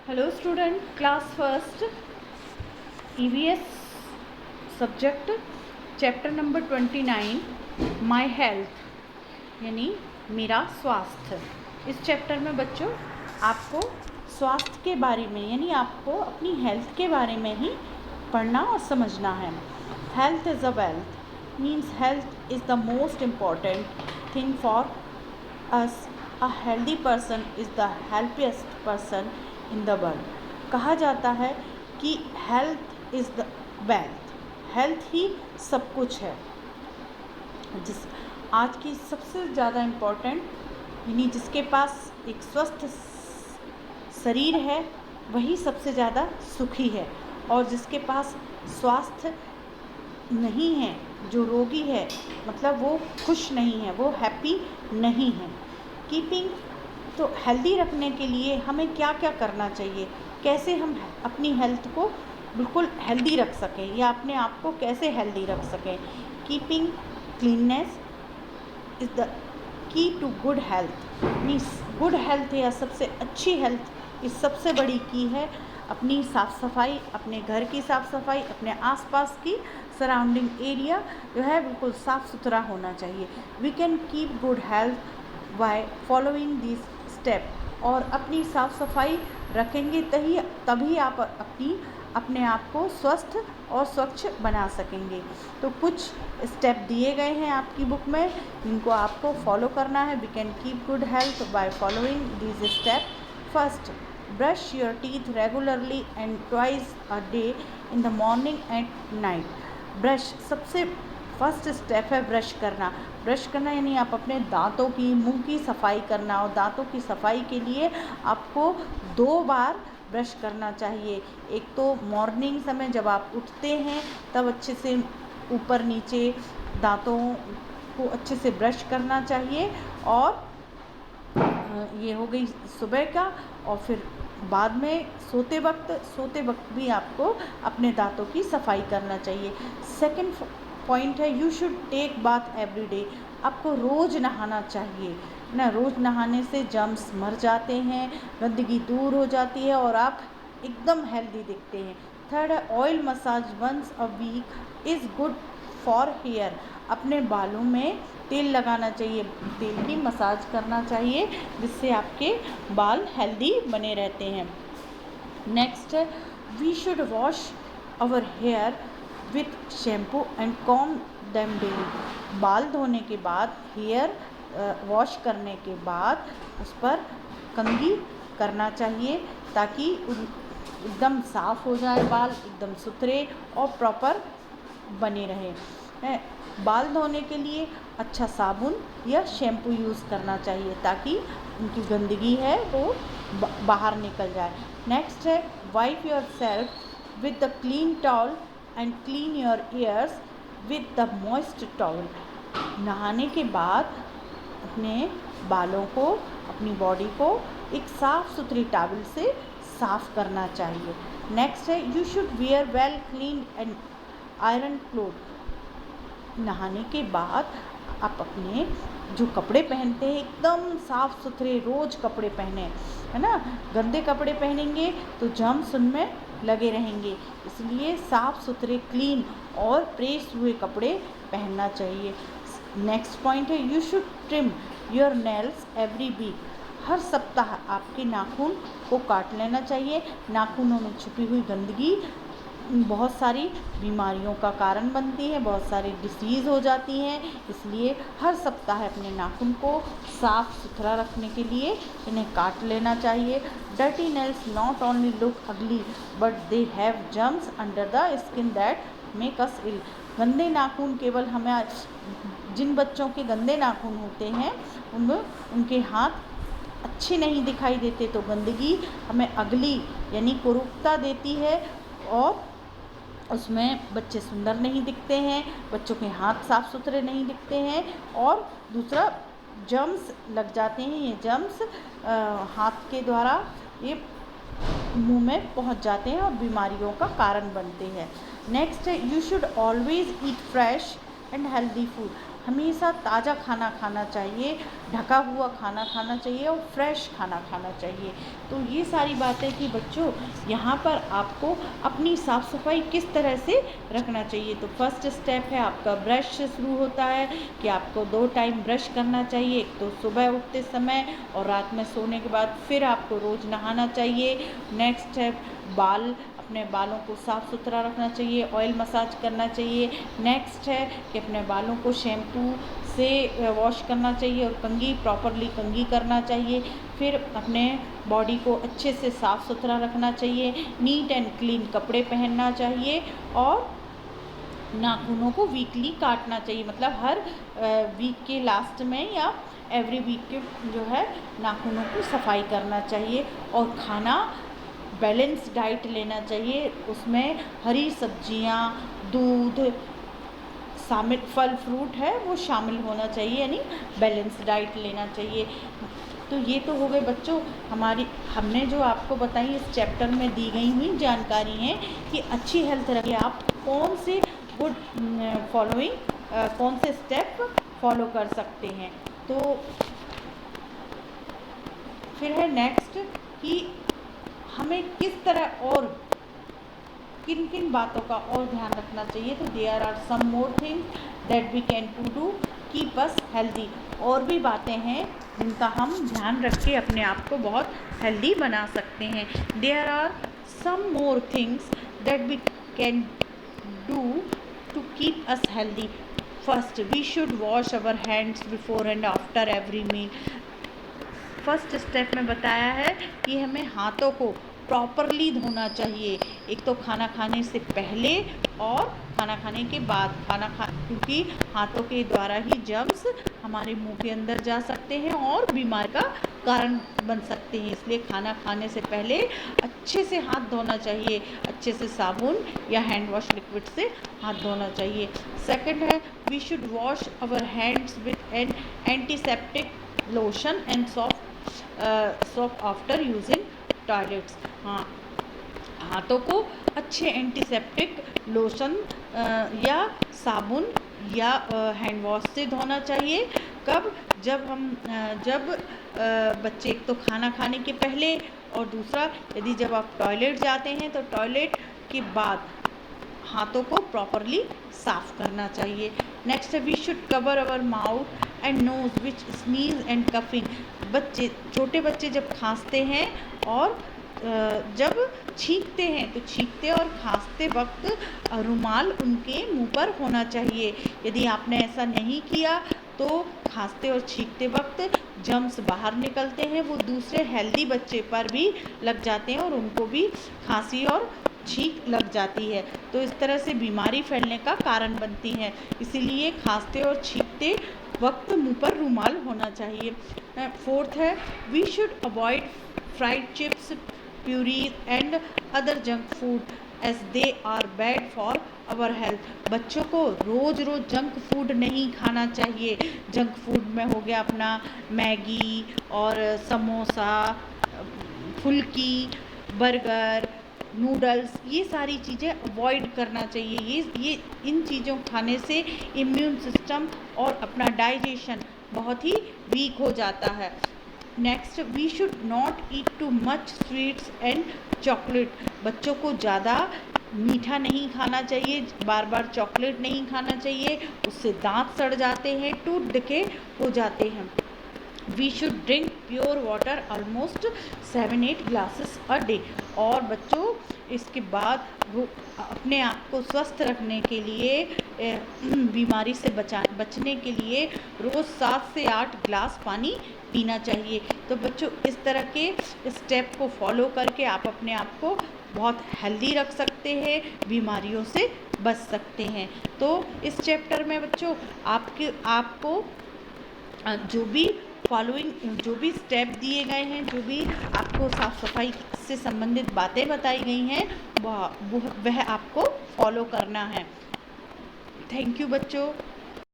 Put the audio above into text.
Hello student, class first, EVS subject, chapter number 29, My health यानी मेरा स्वास्थ्य। इस चैप्टर में बच्चों आपको स्वास्थ्य के बारे में यानी आपको अपनी हेल्थ के बारे में ही पढ़ना और समझना है। Health is a wealth means health is the most important thing for us. A healthy person is the happiest person in the world. कहा जाता है कि health is the wealth, health ही सब कुछ है। जिस आज की सबसे ज़्यादा इम्पॉर्टेंट यानी जिसके पास एक स्वस्थ शरीर है वही सबसे ज़्यादा सुखी है, और जिसके पास स्वास्थ्य नहीं है, जो रोगी है, मतलब वो खुश नहीं है, वो हैप्पी नहीं है। कीपिंग तो हेल्दी रखने के लिए हमें क्या क्या करना चाहिए, कैसे हम अपनी हेल्थ को बिल्कुल हेल्दी रख सकें या अपने आप को कैसे हेल्दी रख सकें। Keeping cleanliness is the key to good health means good health या सबसे अच्छी हेल्थ इस सबसे बड़ी की है अपनी साफ़ सफाई, अपने घर की साफ़ सफाई, अपने आसपास की सराउंडिंग एरिया जो है बिल्कुल साफ़ सुथरा होना चाहिए। We can keep good health by following this step. और अपनी साफ़ सफाई रखेंगे तभी आप अपने आप को स्वस्थ और स्वच्छ बना सकेंगे। तो कुछ स्टेप दिए गए हैं आपकी बुक में जिनको आपको फॉलो करना है। We can keep good health by following this step. First, brush your teeth regularly and twice a day in the morning and night. Brush सबसे फर्स्ट स्टेप है ब्रश करना। ब्रश करना यानी आप अपने दांतों की, मुंह की सफाई करना, और दांतों की सफाई के लिए आपको 2 बार ब्रश करना चाहिए। एक तो मॉर्निंग समय जब आप उठते हैं तब अच्छे से ऊपर नीचे दांतों को अच्छे से ब्रश करना चाहिए, और ये हो गई सुबह का। और फिर बाद में सोते वक्त भी आपको अपने दांतों की सफाई करना चाहिए। सेकंड पॉइंट है you should take bath every day. आपको रोज़ नहाना चाहिए ना। रोज़ नहाने से जर्म्स मर जाते हैं, गंदगी दूर हो जाती है और आप एकदम हेल्दी दिखते हैं। थर्ड है oil massage once a week is good for hair. अपने बालों में तेल लगाना चाहिए, तेल की मसाज करना चाहिए जिससे आपके बाल हेल्दी बने रहते हैं। नेक्स्ट है we should wash our hair with shampoo and comb them daily. बाल धोने के बाद, हेयर वॉश करने के बाद उस पर कंघी करना चाहिए ताकि एकदम साफ़ हो जाए, बाल एकदम सुथरे और प्रॉपर बने रहें। बाल धोने के लिए अच्छा साबुन या शैम्पू यूज़ करना चाहिए ताकि उनकी गंदगी है वो बाहर निकल जाए। नेक्स्ट है wipe your self with the clean towel and clean your ears with the moist towel. नहाने के बाद अपने बालों को, अपनी बॉडी को एक साफ़ सुथरी टॉवल से साफ़ करना चाहिए। नेक्स्ट है you should wear well clean and iron cloth. नहाने के बाद आप अपने जो कपड़े पहनते हैं एकदम साफ़ सुथरे रोज़ कपड़े पहने, है ना। गंदे कपड़े पहनेंगे तो जर्म्स उनमें लगे रहेंगे, इसलिए साफ़ सुथरे क्लीन और प्रेस हुए कपड़े पहनना चाहिए। नेक्स्ट पॉइंट है you should trim your nails every week. हर सप्ताह आपके नाखून को काट लेना चाहिए। नाखूनों में छुपी हुई गंदगी बहुत सारी बीमारियों का कारण बनती है, बहुत सारी डिसीज़ हो जाती हैं, इसलिए हर सप्ताह अपने नाखून को साफ़ सुथरा रखने के लिए इन्हें काट लेना चाहिए। Dirty nails not only look ugly but they have germs under the skin that make us ill. गंदे नाखून केवल हमें, जिन बच्चों के गंदे नाखून होते हैं उनमें उनके हाथ अच्छे नहीं दिखाई देते, तो गंदगी हमें अगली यानी कुरूपता देती है और उसमें बच्चे सुंदर नहीं दिखते हैं, बच्चों के हाथ साफ़ सुथरे नहीं दिखते हैं, और दूसरा जर्म्स लग जाते हैं। ये जर्म्स हाथ के द्वारा ये मुंह में पहुंच जाते हैं और बीमारियों का कारण बनते हैं। नेक्स्ट है you should always eat fresh and healthy food. हमेशा ताज़ा खाना खाना चाहिए, ढका हुआ खाना खाना चाहिए और फ्रेश खाना खाना चाहिए। तो ये सारी बातें थी बच्चों। यहाँ पर आपको अपनी साफ़ सफाई किस तरह से रखना चाहिए। तो फर्स्ट स्टेप है आपका ब्रश से शुरू होता है कि आपको 2 टाइम ब्रश करना चाहिए, एक तो सुबह उठते समय और रात में सोने के बाद। फिर आपको रोज़ नहाना चाहिए। नेक्स्ट है अपने बालों को साफ़ सुथरा रखना चाहिए, ऑयल मसाज करना चाहिए। नेक्स्ट है कि अपने बालों को शैम्पू से वॉश करना चाहिए और प्रॉपरली कंघी करना चाहिए। फिर अपने बॉडी को अच्छे से साफ़ सुथरा रखना चाहिए, नीट एंड क्लीन कपड़े पहनना चाहिए और नाखूनों को वीकली काटना चाहिए, मतलब हर वीक के लास्ट में या एवरी वीक के जो है नाखूनों की सफाई करना चाहिए। और खाना बैलेंस डाइट लेना चाहिए, उसमें हरी सब्जियां, दूध शामिल, फल फ्रूट है वो शामिल होना चाहिए, यानी बैलेंस डाइट लेना चाहिए। तो ये तो हो गए बच्चों हमने जो आपको बताई इस चैप्टर में दी गई हुई जानकारी है कि अच्छी हेल्थ रखिए आप कौन से गुड कौन से स्टेप फॉलो कर सकते हैं। तो फिर है नेक्स्ट कि हमें किस तरह और किन किन बातों का और ध्यान रखना चाहिए। तो there are some more things that we can do keep us healthy. और भी बातें हैं जिनका हम ध्यान रख के अपने आप को बहुत हेल्दी बना सकते हैं। There are some more things that we can do to keep us healthy. First, we should wash our hands before and after every meal. First step में बताया है कि हमें हाथों को प्रॉपरली धोना चाहिए, एक तो खाना खाने से पहले और खाना खाने के बाद। क्योंकि हाथों के द्वारा ही जर्म्स हमारे मुंह के अंदर जा सकते हैं और बीमारी का कारण बन सकते हैं, इसलिए खाना खाने से पहले अच्छे से हाथ धोना चाहिए, अच्छे से साबुन या हैंड वॉश लिक्विड से हाथ धोना चाहिए। सेकंड है we should wash our hands with an antiseptic lotion and soap after using toilets. हाँ, हाथों को अच्छे एंटीसेप्टिक लोशन या साबुन या हैंड वॉश से धोना चाहिए। कब? जब बच्चे एक तो खाना खाने के पहले और दूसरा यदि जब आप टॉयलेट जाते हैं तो टॉयलेट के बाद हाथों को प्रॉपरली साफ करना चाहिए। Next we should cover our mouth and nose which sneeze and coughing. छोटे बच्चे जब खांसते हैं और जब छींकते हैं तो छींकते और खांसते वक्त रुमाल उनके मुंह पर होना चाहिए। यदि आपने ऐसा नहीं किया तो खांसते और छींकते वक्त जर्म्स बाहर निकलते हैं, वो दूसरे हेल्दी बच्चे पर भी लग जाते हैं और उनको भी खांसी और छींक लग जाती है, तो इस तरह से बीमारी फैलने का कारण बनती है। इसीलिए खांसते और छींकते वक्त मुंह पर रुमाल होना चाहिए। फोर्थ है we should avoid fried chips, puris and other junk food as they are bad for our health. बच्चों को रोज़ रोज़ जंक फूड नहीं खाना चाहिए। जंक फूड में हो गया अपना मैगी और समोसा, फुल्की, बर्गर, नूडल्स, ये सारी चीज़ें अवॉइड करना चाहिए। ये इन चीज़ों खाने से इम्यून सिस्टम और अपना डाइजेशन बहुत ही वीक हो जाता है। Next we should not eat too much sweets and chocolate. बच्चों को ज़्यादा मीठा नहीं खाना चाहिए, बार बार चॉकलेट नहीं खाना चाहिए, उससे दांत सड़ जाते हैं, टूथ डिके हो जाते हैं। We should drink pure water almost 7-8 glasses a day. और बच्चों इसके बाद वो अपने आप को स्वस्थ रखने के लिए बीमारी से बचने के लिए रोज़ 7 से 8 ग्लास पानी पीना चाहिए। तो बच्चों इस तरह के स्टेप को फॉलो करके आप अपने आप को बहुत हेल्दी रख सकते हैं, बीमारियों से बच सकते हैं। तो इस चैप्टर में बच्चों आपको जो भी स्टेप दिए गए हैं, जो भी आपको साफ़ सफाई से संबंधित बातें बताई गई हैं, वह आपको फॉलो करना है। थैंक यू बच्चों।